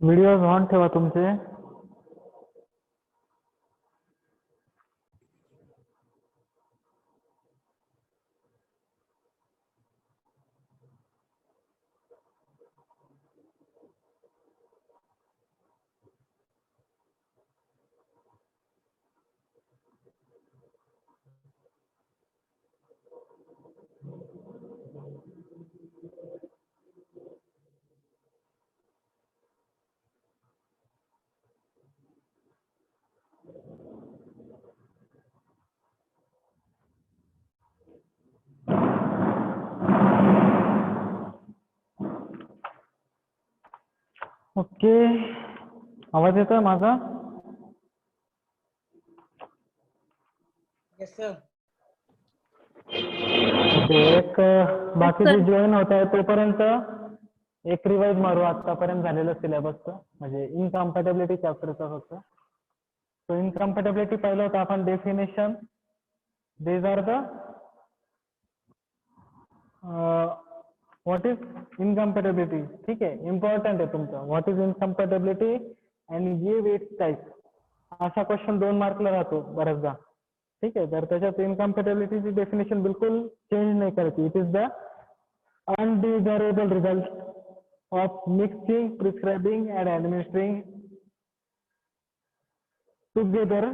Videos on ठेवा तुमचे. Okay, आवाज येतोय माझा? Yes sir. एक बाकीचे जॉईन होत आहे तोपर्यंत एक रिवाइज मारू आतापर्यंत झालेलं सिलेबसचं, म्हणजे इनकम्पॅटेबिलिटी चॅप्टरचा फक्त. तो इनकम्पॅटेबिलिटी पाहिलं होतं आपण, definition. These are the what is incompatibility. ठीक आहे, इम्पॉर्टंट आहे तुमचं. What is incompatibility and give its type. असा क्वेश्चन 2 मार्कला राहतो बऱ्याचदा. ठीक आहे, तर त्याच्यात इनकम्पॅटेबिलिटीची डेफिनेशन बिलकुल चेंज नाही करायची. It is the undesirable result of mixing, prescribing and administering together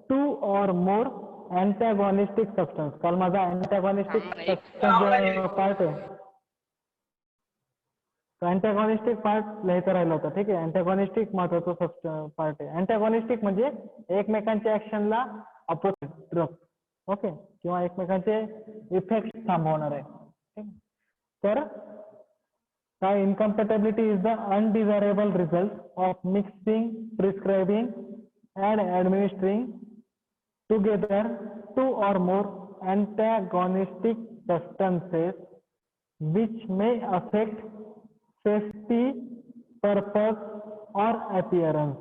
2 or more antagonistic substance. काल माझा अँटॅगॉनिस्टिक सबस्टन्स पार्ट आहे, तो अँटॅगॉनिस्टिक पार्ट लिहायचा राहिला होता. ठीक आहे, अँटॅगॉनिस्टिक महत्वाचा पार्ट आहे. अँटॅगॉनिस्टिक म्हणजे एकमेकांच्या ऍक्शनला अपोजिट ड्रग. ओके, किंवा एकमेकांचे इफेक्ट थांबवणार आहे. ठीक, तर काय, incompatibility is the undesirable result of mixing, prescribing and administering together 2 or more antagonistic substances which may affect safety, purpose or appearance.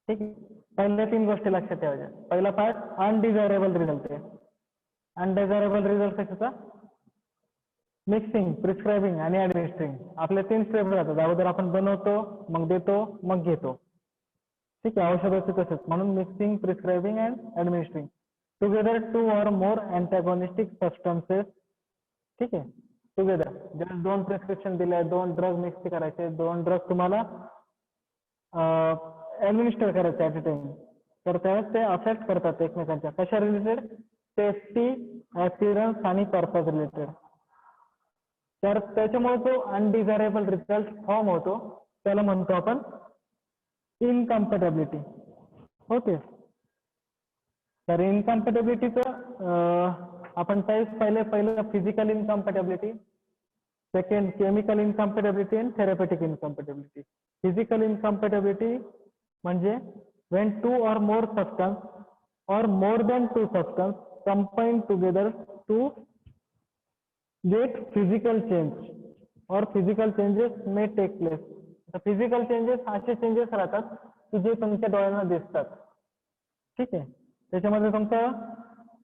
ठीक आहे, पहिल्या 3 गोष्टी लक्षात ठेवायच्या. पहिला पार्ट अनडिझायरेबल रिझल्ट आहे. अनडिझायरेबल रिझल्ट कशाचा? मिक्सिंग, प्रिस्क्राइबिंग आणि ऍडमिनिस्ट्रिंग. आपल्या 3 स्टेप राहतात. अगोदर आपण बनवतो, मग देतो, मग घेतो. ठीक आहे, औषधाचे तसेच. म्हणून mixing, prescribing and administering together 2 or more antagonistic substances. ठीक आहे, टुगेदर. जर 2 प्रिस्क्रिप्शन दिले, 2 ड्रग मिक्स करायचे, 2 ड्रग तुम्हाला ऍडमिनिस्टर करायचे ऍट अ टाइम, तर त्यावेळेस ते अफेक्ट करतात एकमेकांच्या. कशा रिलेटेड? सेफ्टी, अपीअरन्स आणि पर्पज रिलेटेड. तर त्याच्यामुळे जो अनडिझायरेबल रिझल्ट फॉर्म होतो त्याला म्हणतो आपण इनकम्पॅटेबिलिटी. ओके, तर इनकम्पॅटेबिलिटीचं आपण टाईप्स पाहिले. पहिलं physical incompatibility, second chemical incompatibility आणि थेरपेटिक इनकम्पॅटेबिलिटी. फिजिकल इनकम्पॅटेबिलिटी म्हणजे when 2 or more substance or more than 2 substance combine together to get physical change or physical changes may take place. Physical changes असे changes राहतात की जे तुमच्या डोळ्यांना दिसतात. ठीक आहे, त्याच्यामध्ये तुमचं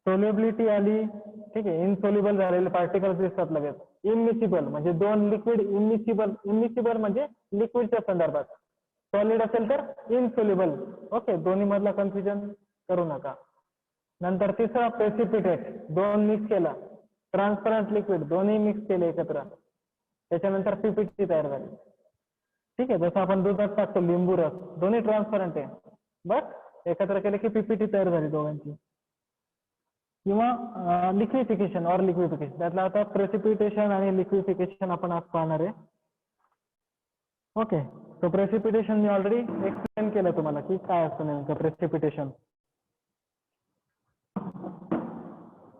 सोल्युबिलिटी आली, ठीक आहे. इनसोल्युबल झालेले पार्टिकल्स दिसतात लगेच. इमिसिबल म्हणजे दोन लिक्विड इमिसिबल म्हणजे लिक्विडच्या संदर्भात. सॉलिड असेल तर इनसोल्युबल. ओके, दोन्ही मधला कन्फ्युजन करू नका. नंतर तिसरा प्रेसिपिटेट, दोन मिक्स केला. ट्रान्सपरंट लिक्विड, दोन्ही मिक्स केले एकत्र, त्याच्यानंतर पीपीटी तयार झाली. ठीक आहे, जसं आपण दुधात टाकतो लिंबू रस, दोन्ही ट्रान्सपरंट आहे, बट एकत्र केले की पीपीटी तयार झाली दोघांची. किंवा लिक्विफिकेशन और लिक्विफिकेशन, त्यातला आता प्रेसिपिटेशन आणि लिक्विफिकेशन आपण आज पाहणार आहे. ओके, तो प्रेसिपिटेशन मी ऑलरेडी एक्सप्लेन केलं तुम्हाला की काय असतं नेमकं प्रेसिपिटेशन.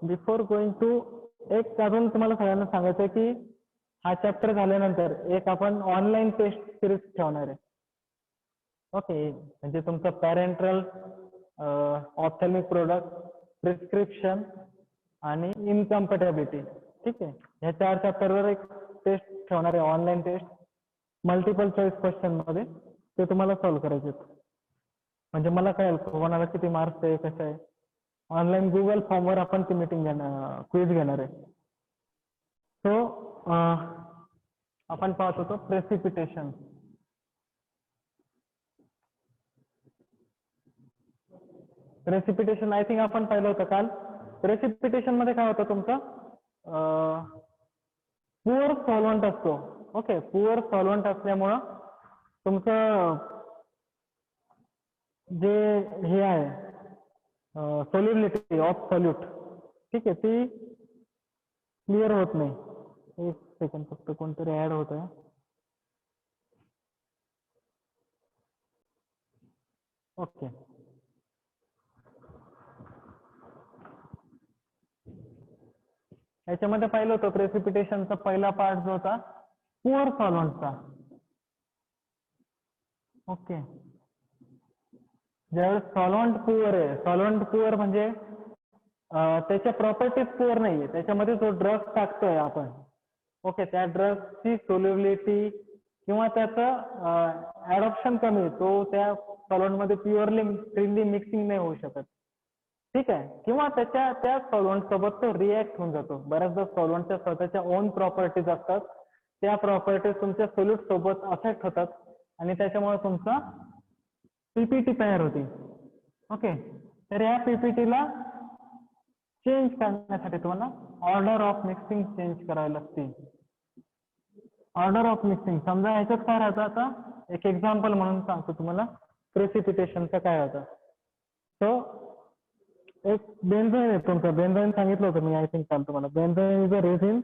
बिफोर गोइंग टू, एक अजून तुम्हाला सगळ्यांना सांगायचं की हा चॅप्टर झाल्यानंतर एक आपण ऑनलाईन टेस्ट सिरीज ठेवणार आहे. ओके, म्हणजे तुमचं पॅरेंटल, ऑप्थॅल्मिक प्रोडक्ट, प्रिस्क्रिप्शन आणि इनकम्पॅटेबिलिटी. ठीक आहे, ह्या 4 चॅप्टरवर एक टेस्ट ठेवणार आहे, online test, multiple choice question मध्ये. ते तुम्हाला सॉल्व्ह करायचे, म्हणजे मला कळेल कोणाला किती मार्क्स आहे, कसं आहे. ऑनलाईन गुगल फॉर्मवर आपण ती मीटिंग घेणार, क्विज घेणार आहे. सो आपण पाहत होतो प्रेसिपिटेशन. प्रेसिपिटेशन आय थिंक आपण पाहिलं होतं काल. प्रेसिपिटेशन मध्ये काय होतं तुमचं, पुअर सॉल्व्हंट असतो. ओके, पुअर सॉल्व्हंट असल्यामुळं तुमचं जे हे आहे सोल्युबिलिटी ऑफ सॉल्यूट, ठीक आहे, ती क्लिअर होत नाही. एक सेकंड, फक्त कोणतरी ऍड होत आहे. ओके, याच्यामध्ये पाहिलं होतं प्रेसिपिटेशनचा पहिला पार्ट जो होता पुअर सॉल्व्हंटचा. ओके, ज्यावेळेस सॉल्व्हंट पुअर आहे, सॉल्व्हंट पुअर म्हणजे त्याच्या प्रॉपर्टीज पुअर नाहीये, त्याच्यामध्ये जो ड्रग टाकतोय आपण, ओके, त्या ड्रगची सोल्युबिलिटी किंवा त्याचं ऍडॉप्शन कमी, तो त्या सॉल्व्हंट मध्ये प्युअरली फ्रीली मिक्सिंग नाही होऊ शकत. ठीक आहे, किंवा त्या सॉल्व्हंट सोबत तो रिॲक्ट होऊन जातो. बऱ्याचदा सॉल्व्हंटच्या स्वतःच्या ओन प्रॉपर्टीज असतात, त्या प्रॉपर्टीज तुमच्या सोल्यूट सोबत अफेक्ट होतात आणि त्याच्यामुळे तुमचा पीपीटी तयार होते. ओके, तर या पीपीटीला चेंज करण्यासाठी तुम्हाला ऑर्डर ऑफ मिक्सिंग चेंज करावी लागते. ऑर्डर ऑफ मिक्सिंग, समजा ह्याच्यात काय राहतं, आता एक एक्झाम्पल म्हणून सांगतो तुम्हाला प्रेसिपिटेशनचं काय होतं. सो एक बेन्झाईन आहे तुमचं, बेन्झाईन सांगितलं होतं मी आय थिंक काल तुम्हाला. बेन्झाईन इज अ रेझिन.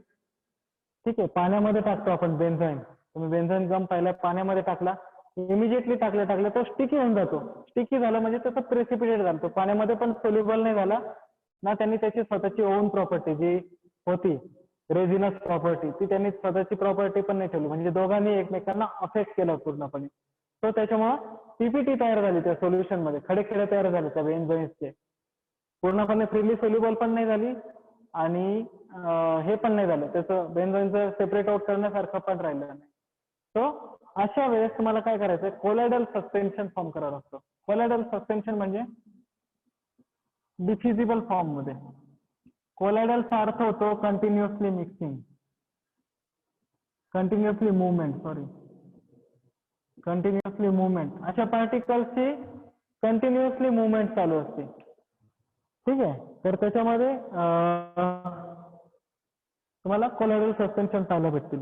ठीक आहे, पाण्यामध्ये टाकतो आपण बेन्झाईन. तुम्ही बेन्झाईन गम पहिल्या पाण्यामध्ये टाकला, इमिजिएटली टाकलं तो स्टिकी होऊन जातो. स्टिकी झालं म्हणजे त्याचं प्रेसिपिटेट झालं, तो पाण्यामध्ये पण सोल्युबल नाही झाला ना, त्यांनी त्याची स्वतःची ओन प्रॉपर्टी जी होती रेझिनस प्रॉपर्टी, ती त्यांनी स्वतःची प्रॉपर्टी पण नाही ठेवली, म्हणजे दोघांनी एकमेकांना अफेक्ट केलं पूर्णपणे. तो त्याच्यामुळं पीपीटी तयार झाली त्या सोल्युशन मध्ये, खडे तयार झाले त्या बेन्झाईन्सचे. पूर्णपणे फ्रीली सोल्युबल पण नाही झाली आणि हे पण नाही झालं, त्याचं बेन्झाईनचं सेपरेट आउट करण्यासारखं पण राहिलं नाही. सो अशा वेळेस तुम्हाला काय करायचं, कोलॉइडल सस्पेन्शन फॉर्म करावं लागतं. कोलॉइडल सस्पेन्शन म्हणजे डिफ्युजिबल फॉर्म मध्ये. कोलॉइडलचा अर्थ होतो कंटिन्युअसली मिक्सिंग, कंटिन्युअसली मुवमेंट. अशा पार्टिकल्सची कंटिन्युअसली मुवमेंट चालू असते. ठीक आहे, तर त्याच्यामध्ये तुम्हाला कोलॉइडल सस्पेन्शन पाहायला भेटतील.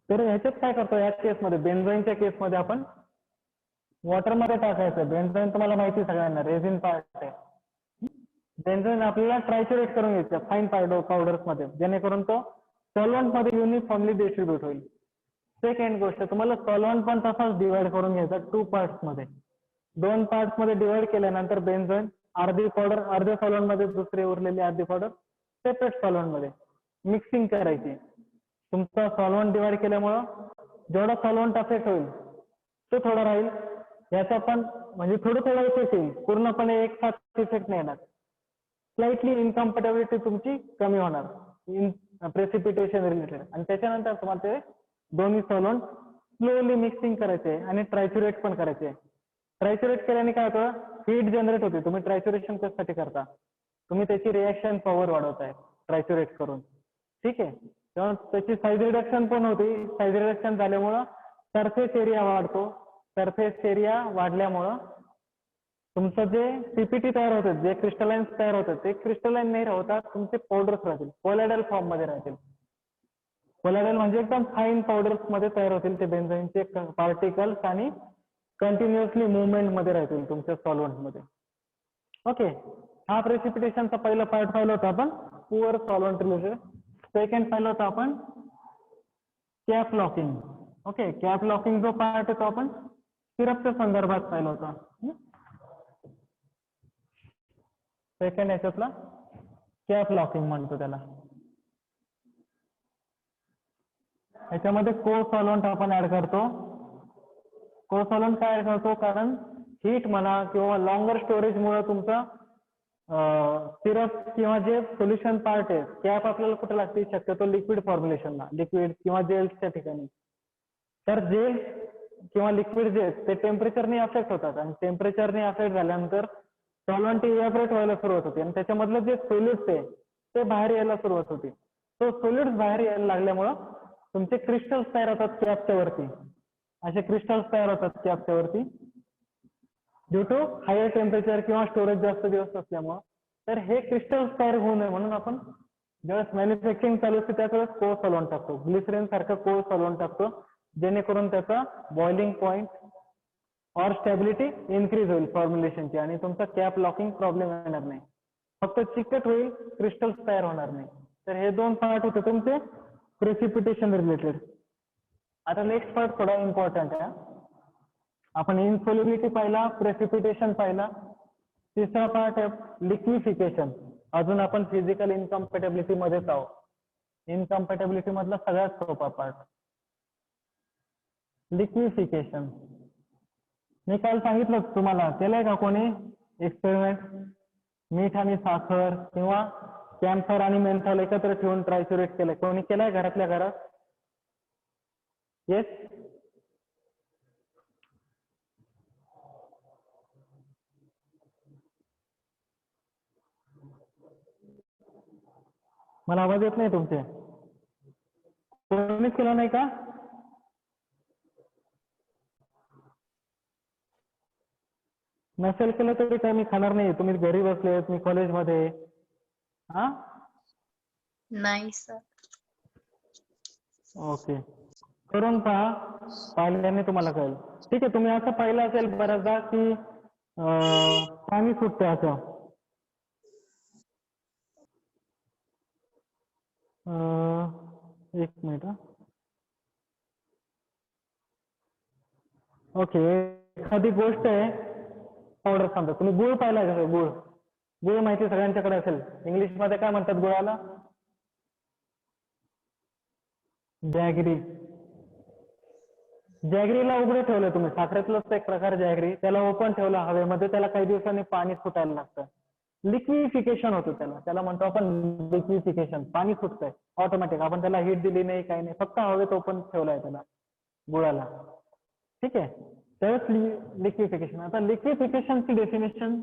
तर ह्याच्यात काय करतो, या केसमध्ये बेन्झाईनच्या केसमध्ये आपण वॉटरमध्ये टाकायचं. बेन्झाईन तुम्हाला माहिती सगळ्यांना रेझिन पार्ट आहे. बेन्झाईन आपल्याला ट्रायच्युरेट करून घ्यायचं फाईन पावडर्स मध्ये, जेणेकरून तो सॉल्व्हंट मध्ये युनिफॉर्मली डिस्ट्रीब्यूट होईल. सेकंड गोष्ट, तुम्हाला सॉल्व्हंट पण तसाच डिवाइड करून घ्यायचा 2 पार्ट्स मध्ये. 2 पार्ट्स मध्ये डिवाइड केल्यानंतर बेन्झाईन अर्धी पावडर अर्ध्या सॉल्व्हंट मध्ये, दुसरी उरलेली अर्धी पावडर सेपरेट सॉल्व्हंट मध्ये मिक्सिंग करायची. तुमचा सॉल्व्हंट डिवाइड केल्यामुळं जेवढा सॉल्व्हंट अफेक्ट होईल तो थोडा राहील, याचा पण म्हणजे थोडं इफेक्ट येईल, पूर्णपणे एक साथ इफेक्ट नाही येणार. स्लाइटली इनकम्पॅटेबिलिटी तुमची कमी होणार इन प्रेसिपिटेशन रिलेटेड. आणि त्याच्यानंतर तुम्हाला ते दोन्ही सॉल्व्हंट स्लोली मिक्सिंग करायचे आणि ट्रायच्युरेट पण करायचे. ट्रायच्युरेट केल्याने काय होतं, हीट जनरेट होते. तुम्ही ट्रायच्युरेशन कशासाठी करता, तुम्ही त्याची रिएक्शन पॉवर वाढवताय ट्रायच्युरेट करून, ठीक आहे. तेव्हा त्याची साईज रिडक्शन पण होते. साईज रिडक्शन झाल्यामुळं सरफेस एरिया वाढतो. सरफेस एरिया वाढल्यामुळं तुमचं जे पीपीटी तयार होतात, जे क्रिस्टलाइन्स तयार होतात, ते क्रिस्टलाइन नाही राहतात, तुमचे पावडर्स राहतील, कोलॉइडल फॉर्म मध्ये राहतील. कोलॉइडल म्हणजे एकदम फाईन पावडर्स मध्ये तयार होतील ते बेन्झाईनचे पार्टिकल्स आणि कंटिन्युअसली मुवमेंट मध्ये राहतील तुमच्या सॉल्व्हंट मध्ये. ओके, हा प्रेसिपिटेशनचा पहिला पार्ट पाहिला होता आपण, पुअर सॉल्व्हंट रिलेटेड. सेकंड पाहिलं होतं आपण cap locking. Okay, cap locking जो पार्ट आहे तो आपण सिरपच्या संदर्भात पाहिला होता. सेकंड याच्यातला कॅप लॉकिंग म्हणतो त्याला. याच्यामध्ये को सॉल्व्हंट आपण ऍड करतो. को सॉल्व्हंट काय ऍड करतो, कारण हीट म्हणा किंवा लॉंगर स्टोरेज मुळे तुमचा सिरप किंवा जे सोल्युशन पार्ट आहे, कॅप आपल्याला कुठे लागते, शक्यतो लिक्विड फॉर्म्युलेशनला, लिक्विड किंवा जेल्सच्या ठिकाणी. तर जेल किंवा लिक्विड जे ते टेम्परेचरने अफेक्ट होतात आणि टेम्परेचरने अफेक्ट झाल्यानंतर सॉल्व्हंट इव्हॅपोरेट व्हायला सुरुवात होते आणि त्याच्यामधलं जे सोल्युड्स आहे ते बाहेर यायला सुरुवात होते. तो सोल्युड्स बाहेर यायला लागल्यामुळं तुमचे क्रिस्टल्स तयार होतात कॅपच्या वरती. असे क्रिस्टल्स तयार होतात कॅपच्या वरती ड्यू टू हायर टेम्परेचर किंवा स्टोरेज जास्त दिवस असल्यामुळं. तर हे क्रिस्टल्स तयार होऊ नये म्हणून आपण ज्यावेळेस मॅन्युफॅक्चरिंग चालू असते त्याच वेळेस को सॉल्व्हंट टाकतो, ग्लिसरीन सारखं को सॉल्व्हंट टाकतो, जेणेकरून त्याचा बॉइलिंग पॉइंट और स्टॅबिलिटी इन्क्रीज होईल फॉर्म्युलेशनची आणि तुमचा कॅप लॉकिंग प्रॉब्लेम येणार नाही. फक्त चिकट होईल, क्रिस्टल्स तयार होणार नाही. तर हे दोन पार्ट होते तुमचे प्रेसिपिटेशन रिलेटेड. आता नेक्स्ट पार्ट थोडा इम्पॉर्टंट आहे. आपण इनसोल्युबिलिटी पाहिला, प्रेसिपिटेशन पाहिला. तिसरा पार्ट आहे लिक्विफिकेशन. अजून आपण फिजिकल इनकम्पॅटेबिलिटी मध्येच आहोत. इनकम्पॅटेबिलिटी मधला सगळ्यात सोपा पार्ट लिक्विफिकेशन. मी काल सांगितलं तुम्हाला, केलंय का कोणी एक्सपेरिमेंट? मीठ आणि साखर किंवा कॅम्फर आणि मेंथॉल एकत्र ठेवून ट्रायच्युरेट केलंय, कोणी केलंय घरातल्या घरात? येस. मला आवाज येत नाही तुमचे. कोणीच केलं नाही का? नसेल केलं तरी काय, मी खाणार नाही. तुम्ही घरी बसलेत, मी कॉलेजमध्ये. हा नाही सर. ओके, करून पहा, पाहिल्याने तुम्हाला कळेल. ठीक आहे, तुम्ही असं पाहिलं असेल बऱ्याचदा की पाणी सुटते असं. एक मिनिट. ओके, एखादी गोष्ट आहे, पावडर सांगतो. तुम्ही गुळ पाहिला का? गुळ, गुळ माहिती सगळ्यांच्याकडे असेल. इंग्लिश मध्ये काय म्हणतात गुळाला? जॅगरी. जॅगरीला उघडं ठेवलं तुम्ही, साखरेतलंच एक प्रकार जॅगरी, त्याला ओपन ठेवलं हवेमध्ये, त्याला काही दिवसांनी पाणी सुटायला लागतं. लिक्विफिकेशन होतं त्याला, त्याला म्हणतो आपण लिक्विफिकेशन. पाणी सुटतंय ऑटोमॅटिक, आपण त्याला हीट दिली नाही, काही नाही, फक्त हवेत ओपन ठेवलाय त्याला गुळाला. ठीक आहे, त्यावेळेस लिक्विफिकेशन. आता लिक्विफिकेशनची डेफिनेशन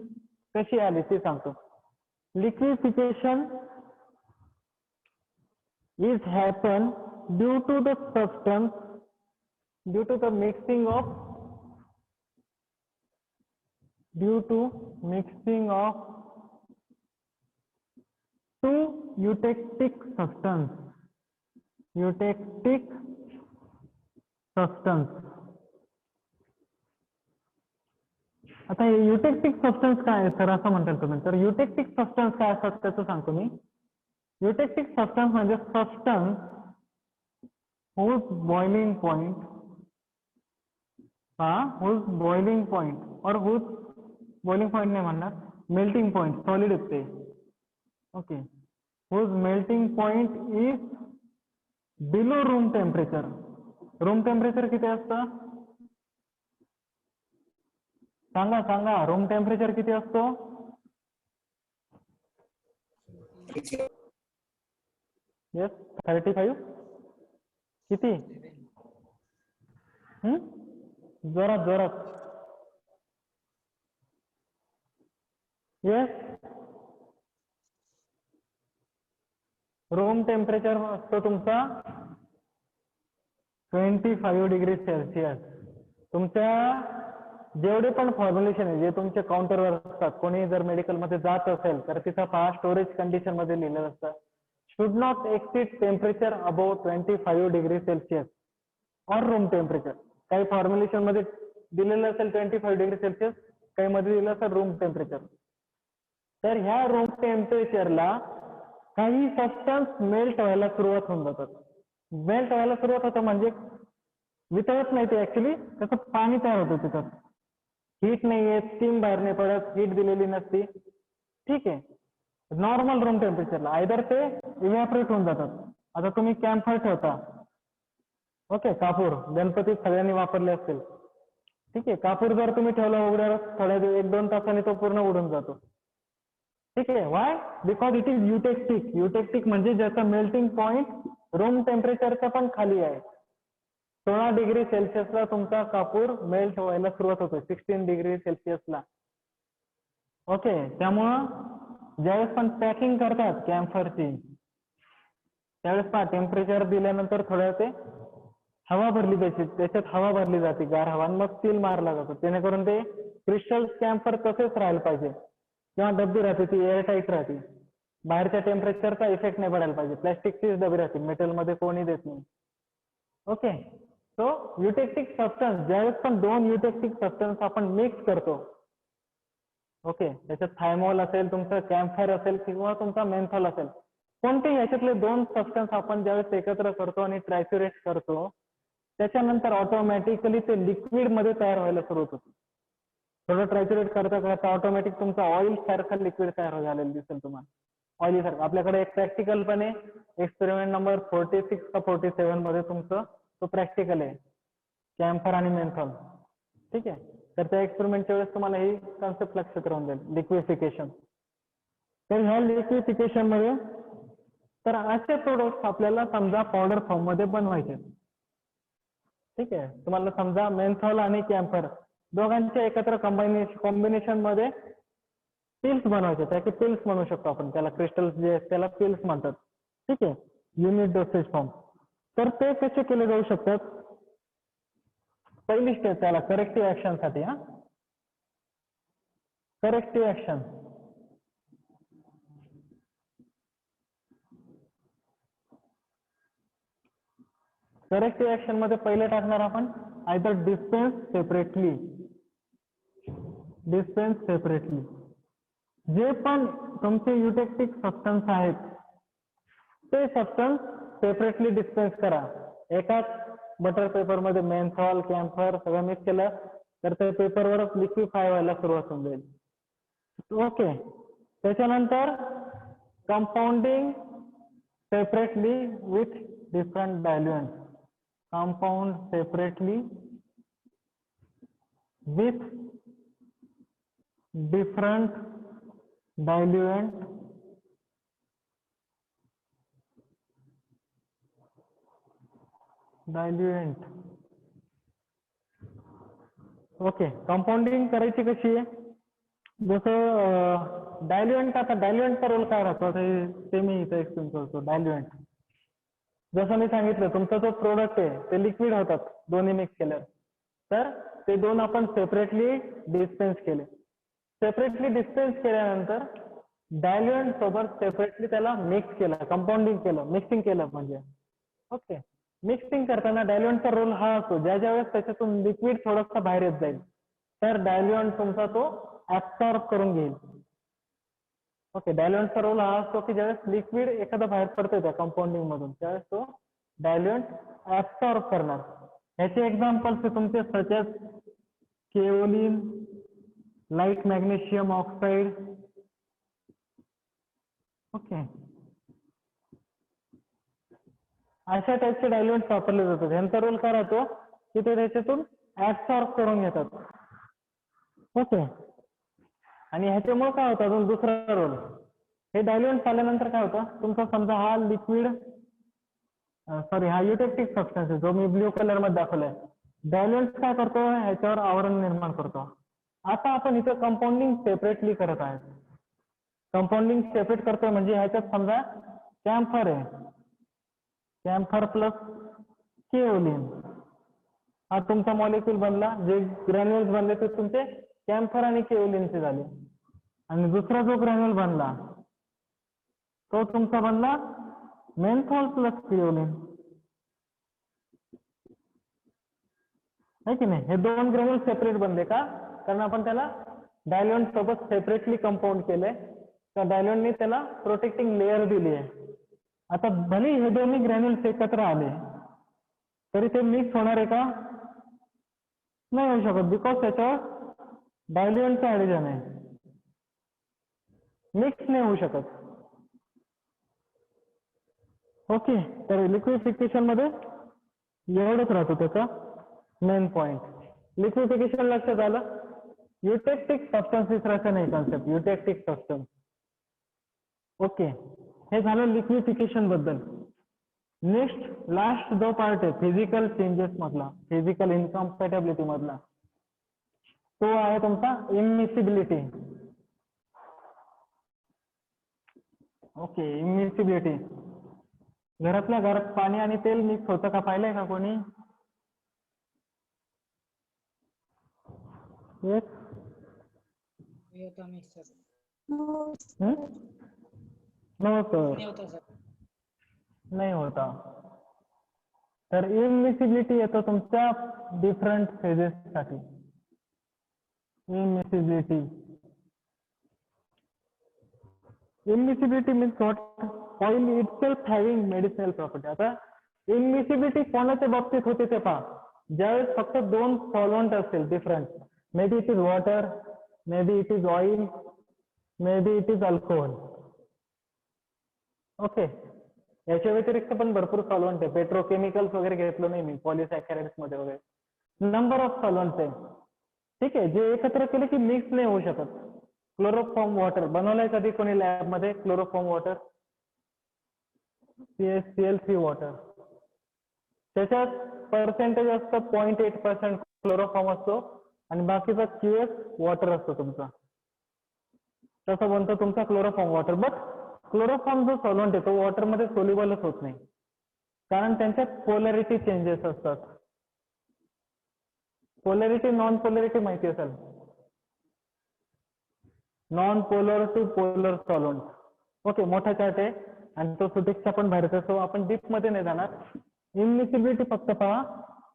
कशी आली ते सांगतो. Liquefaction is happen due to the substance, due to the mixing of two eutectic substance. आता युटेक्टिक सबस्टन्स काय आहे सर, असं म्हणतात तुम्ही. तर युटेक्टिक सबस्टन्स काय असतात त्याचं सांगतो मी. युटेक्टिक सबस्टन्स म्हणजे substance whose boiling point or whose boiling point नाही म्हणणार, मेल्टिंग पॉइंट, सॉलिड असते. Okay, whose melting point is below room temperature. Room temperature किती असतं सांगा सांगा, रूम टेम्परेचर किती असतो? येस, 35. किती? जोरात जोरात. येस, रूम टेम्परेचर असतो तुमचा 25 डिग्री सेल्सिअस. तुमच्या जेवढे पण फॉर्म्युलेशन आहे जे तुमचे काउंटरवर असतात, कोणी जर मेडिकल मध्ये जात असेल तर तिथं पहा स्टोरेज कंडिशन मध्ये लिहिलेलं असतं should not exceed temperature above 25 degree Celsius और रूम टेम्परेचर. काही फॉर्म्युलेशन मध्ये दिलेलं असेल 25 डिग्री सेल्सिअस, काही मध्ये दिलं असेल रूम टेम्परेचर. तर ह्या रूम टेम्परेचरला काही सबस्टन्स मेल्ट व्हायला सुरुवात होऊन जातात. मेल्ट व्हायला सुरुवात होतं म्हणजे वितळत नाही ते, ऍक्च्युली त्याचं पाणी तयार होतं तिथं. हीट नाहीये, स्टीम बाहेर नाही पडत, हीट दिलेली नसती, ठीक आहे. नॉर्मल रूम टेम्परेचरला आयदर ते इव्हॅपोरेट होऊन जातात. आता तुम्ही कॅम्फर ठेवता, ओके, कापूर गणपतीत सगळ्यांनी वापरले असतील, ठीक आहे. कापूर जर तुम्ही ठेवला उघड्यावर थोड्या 1-2 तासांनी तो पूर्ण उडून जातो, ठीक आहे. Why? Because it is eutectic. Eutectic म्हणजे ज्याचा मेल्टिंग पॉइंट रूम टेम्परेचरच्या पण खाली आहे. 16 डिग्री सेल्सिअसला तुमचा कापूर मेल्ट व्हायला सुरुवात होतो, 16 डिग्री सेल्सिअसला, ओके. त्यामुळं ज्यावेळेस पण पॅकिंग करतात कॅम्फरची त्यावेळेस पहा टेम्परेचर दिल्यानंतर थोड्या ते हवा भरली जाते, त्याच्यात हवा भरली जाते, गार हवा, आणि मग सील मारला जातो जेणेकरून ते क्रिस्टल कॅम्फर तसेच राहायला पाहिजे. किंवा डब्बी राहते ती एअरटाईट राहते, बाहेरच्या टेम्परेचरचा इफेक्ट नाही पडायला पाहिजे. प्लॅस्टिकचीच डबी राहते, मेटलमध्ये कोणी देत नाही, ओके. सो युटेक्टिक सबस्टन्स, ज्यावेळेस पण 2 युटेक्टिक सबस्टन्स आपण मिक्स करतो, ओके, त्याच्यात थायमॉल असेल, तुमचं कॅम्फर असेल किंवा तुमचा मेन्थॉल असेल, कोणतेही याच्यातले 2 सबस्टन्स आपण ज्यावेळेस एकत्र करतो आणि ट्रायच्युरेट करतो, त्याच्यानंतर ऑटोमॅटिकली ते लिक्विड मध्ये तयार व्हायला सुरुवात होते. थोडं ट्रायच्युरेट करता करता ऑटोमॅटिक तुमचं ऑइल सारखं लिक्विड तयार झालेलं दिसेल तुम्हाला, ऑइली सारखं. आपल्याकडे एक प्रॅक्टिकल पण आहे, एक्सपेरिमेंट नंबर 46 का 47 मध्ये तुमचं तो प्रॅक्टिकल आहे, कॅम्फर आणि मेन्थॉल, ठीक आहे. तर त्या एक्सपेरिमेंटच्या वेळेस तुम्हाला ही कन्सेप्ट लक्षात राहून जाईल, लिक्विफिकेशन. तर ह्या लिक्विफिकेशन मध्ये तर असे प्रोडक्ट आपल्याला समजा पावडर फॉर्म मध्ये बनवायचे, ठीक आहे. तुम्हाला समजा मेन्थॉल आणि कॅम्फर दोघांच्या एकत्र कॉम्बिनेशन मध्ये पिल्स बनवायचे, त्याचे पिल्स म्हणू शकतो आपण त्याला, क्रिस्टल्स जे त्याला पिल्स म्हणतात, ठीक आहे, युनिट डोसेज फॉर्म. तर ते कसे केले जाऊ शकतात? पहिली स्टेप त्याला करेक्टिव्ह ऍक्शन साठी, हा करेक्टिव्ह ऍक्शन. करेक्टिव्ह ऍक्शन मध्ये पहिले टाकणार आपण either dispense separately. Dispense separately, जे पण तुमचे युटेक्टिक सबस्टन्स आहेत ते सबस्टन्स सेपरेटली डिस्पेन्स करा. एकाच बटर पेपर मध्ये मेन्थॉल, कॅम्फर सगळं मिक्स केलं तर ते पेपरवरच लिक्विफाय व्हायला सुरुवात होऊन जाईल, ओके. त्याच्यानंतर compounding separately with different diluent. Compound separately with different diluent okay. Compounding करायची कशी आहे? जसं डायल्युएंट, आता डायल्युएंटचा रोल काय राहतो ते मी इथे एक्सप्लेन करतो. डायल्युएंट जसं मी सांगितलं, तुमचा जो प्रोडक्ट आहे ते लिक्विड होतात दोन्ही मिक्स केल्यावर, तर ते दोन आपण सेपरेटली डिस्पेन्स केले. सेपरेटली डिस्पेन्स केल्यानंतर डायल्युएंट सोबत सेपरेटली त्याला मिक्स केलं, कंपाऊंडिंग केलं, मिक्सिंग केलं म्हणजे, ओके. मिक्सिंग करताना डायल्युएंटचा रोल हा असतो, ज्या वेळेस त्याच्यातून लिक्विड थोडंसं बाहेर येत जाईल तर डायल्युएंट तुमचा तो ऍब्सॉर्ब करून घेईल, ओके. डायल्युएंटचा रोल हा असतो की ज्यावेळेस लिक्विड एखादं बाहेर पडतंय त्या कंपाऊंडिंग मधून त्यावेळेस तो डायल्युएंट ऍब्सॉर्ब करणार. ह्याचे एक्झाम्पल्स तुमचे such as kaolin, light magnesium oxide, okay. अशा टाईपचे डायल्युएंट्स वापरले जातात. ह्यांचा रोल काय राहतो की ते त्याच्यातून ऍब्सॉर्ब करून घेतात, ओके. आणि ह्याच्यामुळे काय होतं अजून दुसरा रोल, हे डायल्युएंट आल्यानंतर काय होतं, तुमचा समजा हा लिक्विड हा युटेक्टिक सबस्टन्स आहे जो मी ब्ल्यू कलर मध्ये दाखवलाय, डायल्युएंट काय करतो ह्याच्यावर आवरण निर्माण करतो. आता आपण इथं कंपाऊंडिंग सेपरेटली करत आहे. कंपाऊंडिंग सेपरेट करतोय म्हणजे ह्याच्यात समजा कॅम्फर आहे, कॅम्फर प्लस केओलिन हा तुमचा मॉलिक्यूल बनला. जे ग्रॅन्युल्स बनले ते तुमचे कॅम्फर आणि केओलिनचे झाले. आणि दुसरा जो ग्रॅन्युल बनला तो तुमचा बनला मेन्थॉल प्लस केओलिन, है की नाही. हे दोन ग्रॅन्युल सेपरेट बनले का, कारण आपण त्याला डायल्युएंट सोबत सेपरेटली कंपाऊंड केलंय. त्या डायल्युएंटनी त्याला प्रोटेक्टिंग लेअर दिली आहे. आता भले हे दोन्ही ग्रॅन्युल्स एकत्र आले तरी ते मिक्स होणार आहे का, नाही होऊ शकत, बिकॉज त्याच्यावर डायल्युएंटचं ऍडिशन आहे, मिक्स नाही होऊ शकत. ओके, तर लिक्विफिकेशन मध्ये एवढंच राहतो त्याचा मेन पॉइंट. लिक्विफिकेशन लक्षात आलं. युटेक्टिक सबस्टन्स विसरायचं नाही कॉन्सेप्ट, युटेक्टिक सबस्टन्स. ओके, हे झालं लिक्विफिकेशन बद्दल. नेक्स्ट लास्ट जो पार्ट आहे फिजिकल चेंजेस मधला, फिजिकल इनकम्पॅटेबिलिटी मधला, तो आहे तुमचा इमिसिबिलिटी. Okay, immiscibility. घरातल्या घरात पाणी आणि तेल मिक्स होतं का, पाहिलंय का कोणी? नाही होता. तर इमिसिबिलिटी येतो तुमच्या डिफरंट फेजेस साठी. Immiscibility, immiscibility means what, oil itself having medicinal property. आता इमिसिबिलिटी कोणाच्या बाबतीत होते ते पहा. ज्यावेळेस फक्त दोन सॉल्व्हंट असतील different, may be it is water, may be it is oil, may be it is alcohol. Okay, याच्या व्यतिरिक्त पण भरपूर सॉल्व्हंट आहे. पेट्रोकेमिकल्स वगैरे घेतलं नाही मी, पॉलिसॅकॅराइड्स मध्ये वगैरे नंबर ऑफ सॉल्व्हंट्स आहे. ठीक आहे, जे एकत्र केले की मिक्स नाही होऊ शकत. क्लोरोफॉर्म वॉटर बनवलंय कधी कोणी लॅब मध्ये? क्लोरोफॉर्म वॉटर, CaCl3 वॉटर, त्याच्यात पर्सेंटेज असतं 0.8% क्लोरोफॉर्म असतो आणि बाकीचा QS वॉटर असतो तुमचा. तसं बनतो तुमचा क्लोरोफॉर्म वॉटर. बट क्लोरोफॉर्म जो सॉल्व्हंट आहे तो वॉटर मध्ये सोल्युबलच होत नाही, कारण त्यांच्यात पोलॅरिटी चेंजेस असतात. पोलॅरिटी, नॉन पोलॅरिटी माहिती असेल, non polar to polar solvent. Okay, मोठा चार्ट आहे आणि तो सुटिकचा पण बाहेरचा, सो आपण डीप मध्ये नाही जाणार. इमिसिबिलिटी फक्त पहा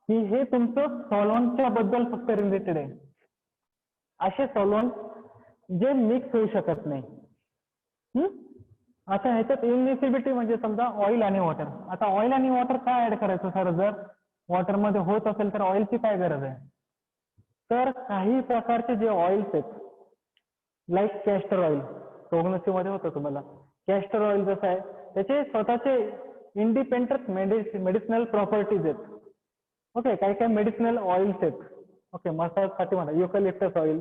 की हे तुमचं सॉल्व्हंटच्या बद्दल फक्त रिलेटेड आहे. असे सॉल्व्हंट जे मिक्स होऊ शकत नाही. आता ह्याच्यात इमिसिबिलिटी म्हणजे समजा ऑइल आणि वॉटर. आता ऑइल आणि वॉटर काय ऍड करायचं सर, जर वॉटर मध्ये होत असेल तर ऑइलची काय गरज आहे? तर काही प्रकारचे जे ऑइल्स आहेत, लाईक कॅस्टर ऑइल, कोग्नोसी मध्ये होतं तुम्हाला. कॅस्टर ऑइल जसं आहे त्याचे स्वतःचे इंडिपेंडंट मेडिसिनल प्रॉपर्टीज आहेत. ओके, काही काही मेडिसिनल ऑइल्स आहेत. ओके, मसाज साठी म्हणा युकॅलिप्टस ऑइल.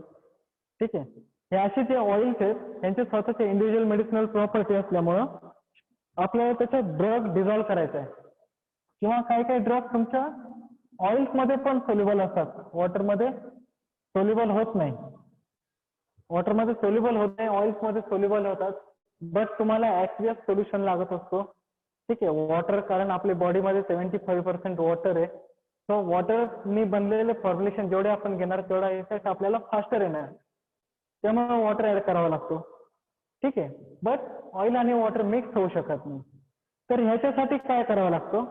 ठीक आहे, हे असे जे ऑइल्स आहेत त्यांचे स्वतःचे इंडिव्हिज्युअल मेडिसिनल प्रॉपर्टी असल्यामुळं आपल्याला त्याच्यात ड्रग डिझॉल्व्ह करायचा आहे. किंवा काही काही ड्रग तुमच्या ऑइल्स मध्ये पण सोल्युबल असतात, वॉटर मध्ये सोल्युबल होत नाही. वॉटर मध्ये सोल्युबल होत नाही, ऑइल्स मध्ये सोल्युबल होतात. बट तुम्हाला ऍक्वियस सोल्युशन लागत असतो. ठीक आहे, वॉटर, कारण आपल्या बॉडीमध्ये 75% वॉटर आहे. सो वॉटरनी बनलेले फॉर्म्युलेशन जेवढे आपण घेणार तेवढा इफेक्ट आपल्याला फास्टर येणार, त्यामुळे वॉटर ऍड करावा लागतो. ठीक आहे, बट ऑइल आणि वॉटर मिक्स होऊ शकत नाही. तर ह्याच्यासाठी काय करावं लागतं?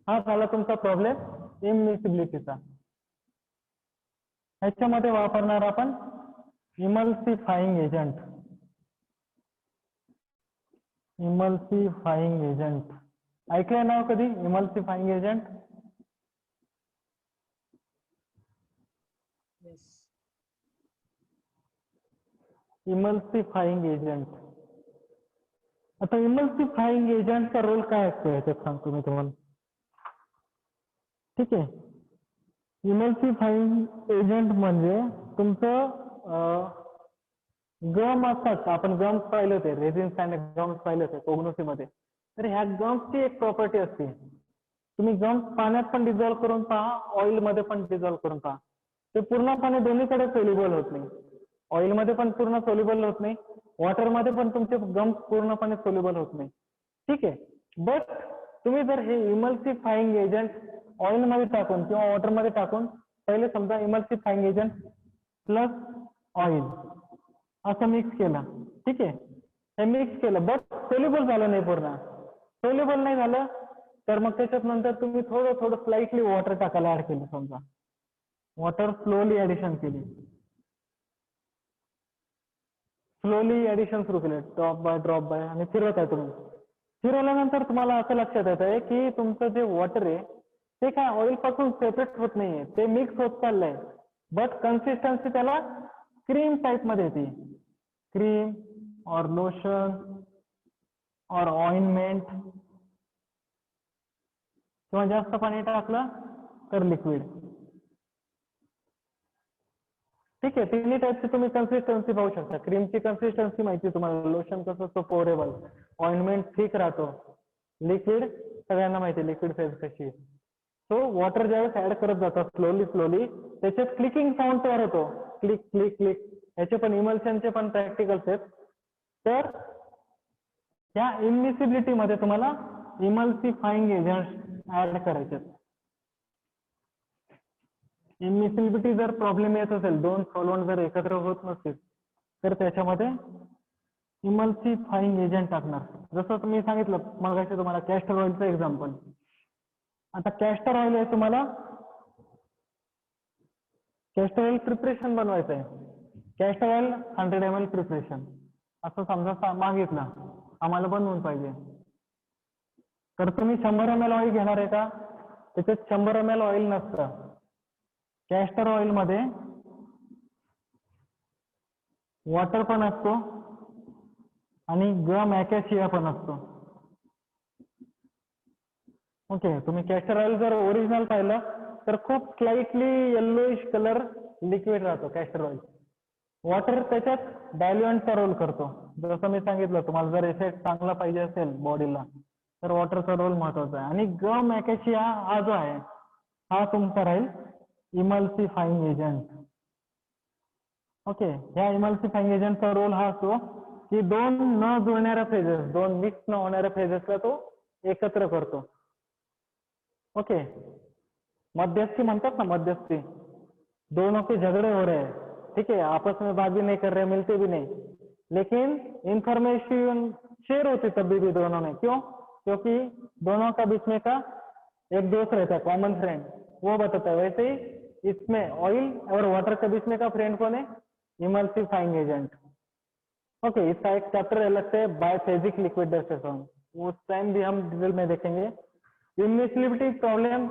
हा झाला तुमचा प्रॉब्लेम इमिसिबिलिटीचा. ह्याच्यामध्ये वापरणार आपण इमल्सिफाईंग एजंट. इमल्सिफाईंग एजंट ऐकलंय नाव कधी? Emulsifying agent. Emulsifying agent. आता इमल्सिफाईंग एजंटचा रोल काय असतो ह्याच्यात सांगतो मी तुम्हाला. ठीक आहे, इमल्सिफाईंग एजंट म्हणजे तुमचं गम असतात. आपण गम्स पाहिले होते, रेझिन्स अँड गम्स पाहिले होते कोग्नोसी मध्ये. तर ह्या गम्सची एक प्रॉपर्टी असते, तुम्ही गम्स पाण्यात पण डिझॉल्व्ह करून पहा, ऑइल मध्ये पण डिझॉल्व्ह करून पहा, ते पूर्णपणे दोन्हीकडे सोल्युबल होत नाही. ऑइल मध्ये पण पूर्ण सोल्युबल होत नाही, वॉटर मध्ये पण तुमचे गम्स पूर्णपणे सोल्युबल होत नाही. ठीक आहे. बट तुम्ही जर हे इमल्सिफाईंग एजंट ऑइल मध्ये टाकून किंवा वॉटर मध्ये टाकून पहिले समजा इमल्सिफाईंग एजंट प्लस ऑइल असं मिक्स केलं, ठीक आहे. हे मिक्स केलं बट सोल्युबल झालं नाही पूर्ण. सोल्युबल नाही झालं तर मग त्याच्यात नंतर तुम्ही थोडं थोडं स्लाइटली वॉटर टाकायला ऍड केलं, समजा वॉटर स्लोली ऍडिशन केली, स्लोली ऍडिशन सुरू केले ड्रॉप बाय आणि फिरवत आहे तुम्ही. फिरवल्यानंतर तुम्हाला असं लक्षात येत आहे की तुमचं जे वॉटर आहे ते काय ऑइल पासून सेपरेट होत नाहीये, ते मिक्स होत चाललंय. बट कन्सिस्टन्सी त्याला क्रीम टाइप मध्ये येते, क्रीम और लोशन और ऑइंटमेंट, किंवा जास्त पाणी टाकलं तर लिक्विड. ठीक आहे. तिन्ही टाईपची तुम्ही कन्सिस्टन्सी पाहू शकता. क्रीमची कन्सिस्टन्सी माहिती तुम्हाला, लोशन कसं असतं पोरेबल, ऑइंटमेंट थिक राहतो, लिक्विड सगळ्यांना माहिती लिक्विड फेज कशी आहे. सो वॉटर ज्यावेळेस ऍड करत जातात स्लोली स्लोली त्याच्यात क्लिकिंग साऊंड तयार होतो, क्लिक क्लिक क्लिक. याचे पण इमल्शनचे पण प्रॅक्टिकल्स आहेत. तर या इमिसिबिलिटी मध्ये तुम्हाला इमल्सिफाईंग एजंट ऍड करायचे. इमिसिबिलिटी जर प्रॉब्लेम येत असेल, दोन सॉल्व्हंट जर एकत्र होत नसतील तर त्याच्यामध्ये इमल्सिफाईंग एजंट टाकणार. जसं तुम्ही सांगितलं मगाशी तुम्हाला कॅस्टर ऑइलचं एक्झाम्पल. आता कॅस्टर ऑइल आहे, तुम्हाला कॅस्टर ऑइल प्रिपरेशन बनवायचं आहे. कॅस्टर ऑइल 100 ml प्रिपरेशन असं समजा मागितलं आम्हाला बनवून पाहिजे, तर तुम्ही 100 ml ऑइल घेणार आहे का? त्याच्यात 100 ml ऑइल नसतं. कॅस्टर ऑइल मध्ये वॉटर पण असतो आणि गम अकॅशिया पण असतो. ओके. तुम्ही कॅस्टर ऑइल जर ओरिजिनल पाहिलं तर खूप स्लाइटली येल्लोइश कलर लिक्विड राहतो कॅस्टर ऑइल. वॉटर त्याच्यात डायल्युएंटचा रोल करतो. जसं मी सांगितलं तुम्हाला जर इफेक्ट चांगला पाहिजे असेल बॉडीला तर वॉटरचा रोल महत्वाचा आहे. आणि गम अकॅशिया हा जो आहे हा तुमचा राहील इमल्सिफाईंग एजंट. ओके. या इमल्सिफाईंग एजंटचा रोल हा असतो की दोन न जुळणाऱ्या फेजेस, दोन मिक्स न होणाऱ्या फेजेसला तो एकत्र करतो. ओके. मध्यस्थी म्हणतात ना, मध्यस्थी. दोनों के झगड़े हो रहे हैं, ठीक है, आपस में बात भी नहीं कर रहे, मिलते भी नहीं, लेकिन इंफॉर्मेशन शेयर होती तभी भी दोनों में. क्यों? क्योंकि दोनों का बीच में का एक दोस्त रहता है, कॉमन फ्रेंड, वो बताता है. वैसे ही इसमें ऑयल और वाटर के बीच में का फ्रेंड कौन है? Emulsifying agent. ओके. इसका एक चैप्टर अलग से बायफेजिक लिक्विड डेस्टिलेशन, उस टाइम भी हम डिटेल में देखेंगे. इमिसिबिलिटी प्रॉब्लम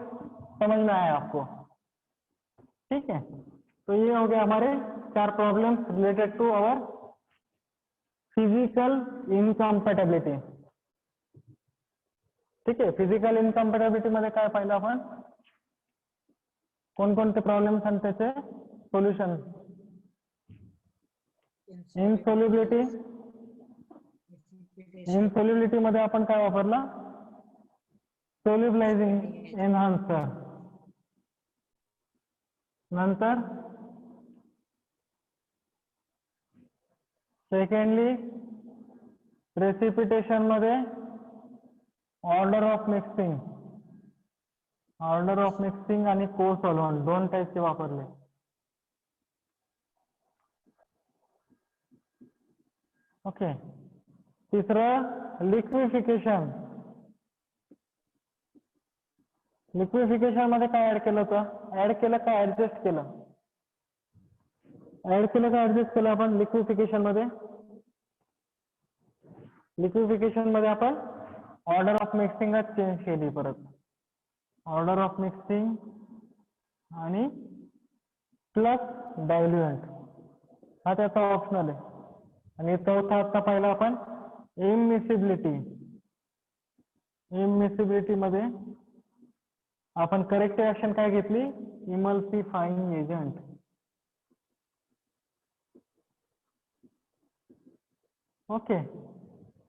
समझ में आया आपको? ठीक है. तो ये हो गया हमारे 4 problems related to our physical incompatibility. ठीक आहे. फिजिकल इनकम्पॅटेबिलिटी मध्ये काय पाहिलं आपण? कोणकोणते प्रॉब्लेम्स आणि त्याचे सोल्युशन. इनसोल्युबिलिटी. इनसोल्युबिलिटी मध्ये आपण काय वापरला? Solubilising enhancer. नंतर सेकंडली प्रेसिपिटेशन मध्ये order of mixing. Order of mixing आणि को सॉल्व्हंट दोन टाईपचे वापरले. ओके. तिसरं लिक्विफिकेशन. लिक्विफिकेशन मध्ये काय ऍड केलं होतं? ऍड केलं का ऍडजस्ट केलं? ऍड केलं का ऍडजस्ट केलं आपण लिक्विफिकेशन मध्ये? लिक्विफिकेशन मध्ये आपण ऑर्डर ऑफ मिक्सिंग चेंज केली परत. ऑर्डर ऑफ मिक्सिंग आणि प्लस डायल्युएंट हा त्याचा ऑप्शनल आहे. आणि चौथा आता पाहिला आपण इमिसिबिलिटी. इमिसिबिलिटी मध्ये आपण करेक्टिव्ह ऍक्शन काय घेतली? Emulsifying agent. ओके.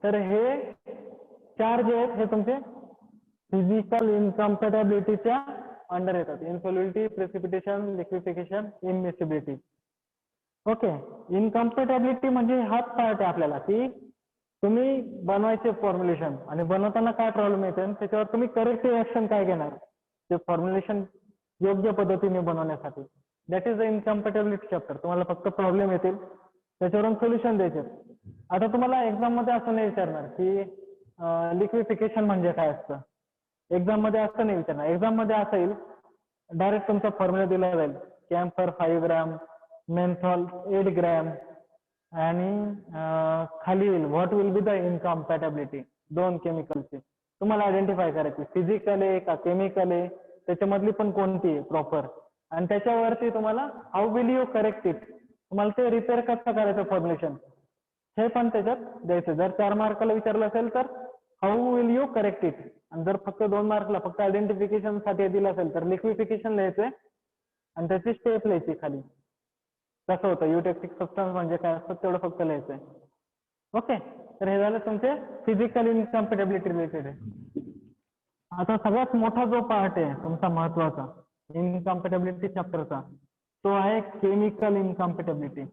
तर हे 4 जे आहेत हे तुमचे फिजिकल इनकम्पॅटेबिलिटीच्या अंडर येतात. Insolubility, precipitation, liquefaction, immiscibility. Okay. Incompatibility म्हणजे हाच पार्ट आहे आपल्याला की तुम्ही बनवायचे फॉर्म्युलेशन आणि बनवताना काय प्रॉब्लेम येते आणि त्याच्यावर तुम्ही करेक्टिव्ह ऍक्शन काय घेणार ते फॉर्म्युलेशन योग्य पद्धतीने बनवण्यासाठी. That is the incompatibility chapter. तुम्हाला फक्त प्रॉब्लेम येतील त्याच्यावरून सोल्युशन द्यायचे. आता तुम्हाला एक्झाम मध्ये असं नाही विचारणार की लिक्विफिकेशन म्हणजे काय असतं. एक्झाम मध्ये असं नाही विचारणार. एक्झाम मध्ये असं येईल डायरेक्ट तुमचा फॉर्म्युला दिला जाईल. कॅम्फर 5 ग्रॅम, मेन्थॉल 8 ग्रॅम आणि खाली येईल what will be the incompatibility. दोन केमिकलची तुम्हाला आयडेंटिफाय करायची फिजिकल आहे का केमिकल आहे त्याच्यामधली पण कोणती आहे प्रॉपर. आणि त्याच्यावरती तुम्हाला how will you correct it. तुम्हाला ते रिपेअर कसं करायचं फॉर्म्युलेशन हे पण त्याच्यात द्यायचं. जर 4 मार्काला विचारलं असेल तर how will you correct it. आणि जर फक्त 2 मार्कला फक्त आयडेंटिफिकेशन साठी दिलं असेल तर लिक्विफिकेशन लिहायचंय आणि त्याची स्टेप लिहायची खाली. कसं होतं युटॅक्टिक सबस्टन्स म्हणजे काय असतं तेवढं फक्त लिहायचंय. ओके. तर हे झालं तुमचे फिजिकल इनकम्पॅटेबिलिटी रिलेटेड आहे. आता सगळ्यात मोठा जो पार्ट आहे तुमचा महत्वाचा इनकम्पॅटेबिलिटी चॅप्टरचा तो आहे केमिकल इनकम्पॅटेबिलिटी.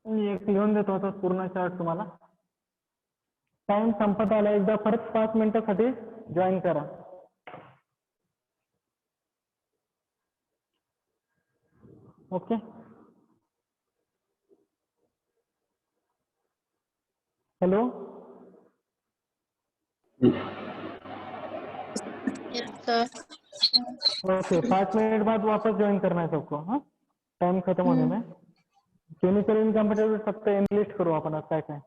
मी एक लिहून देतो आता पूर्ण चार्ट तुम्हाला. टाइम संपत आला. एकदा परत 5 मिनिटासाठी जॉईन करा. Okay. Hello. Yes, sir. Okay 5 minute बाद वापस ज्वाइन करना है सबको. हाँ टाइम खत्म होने में. केमिकल इनकम्पॅटेबिलिटी फक्त एनलिस्ट करू आपण आज काय काय.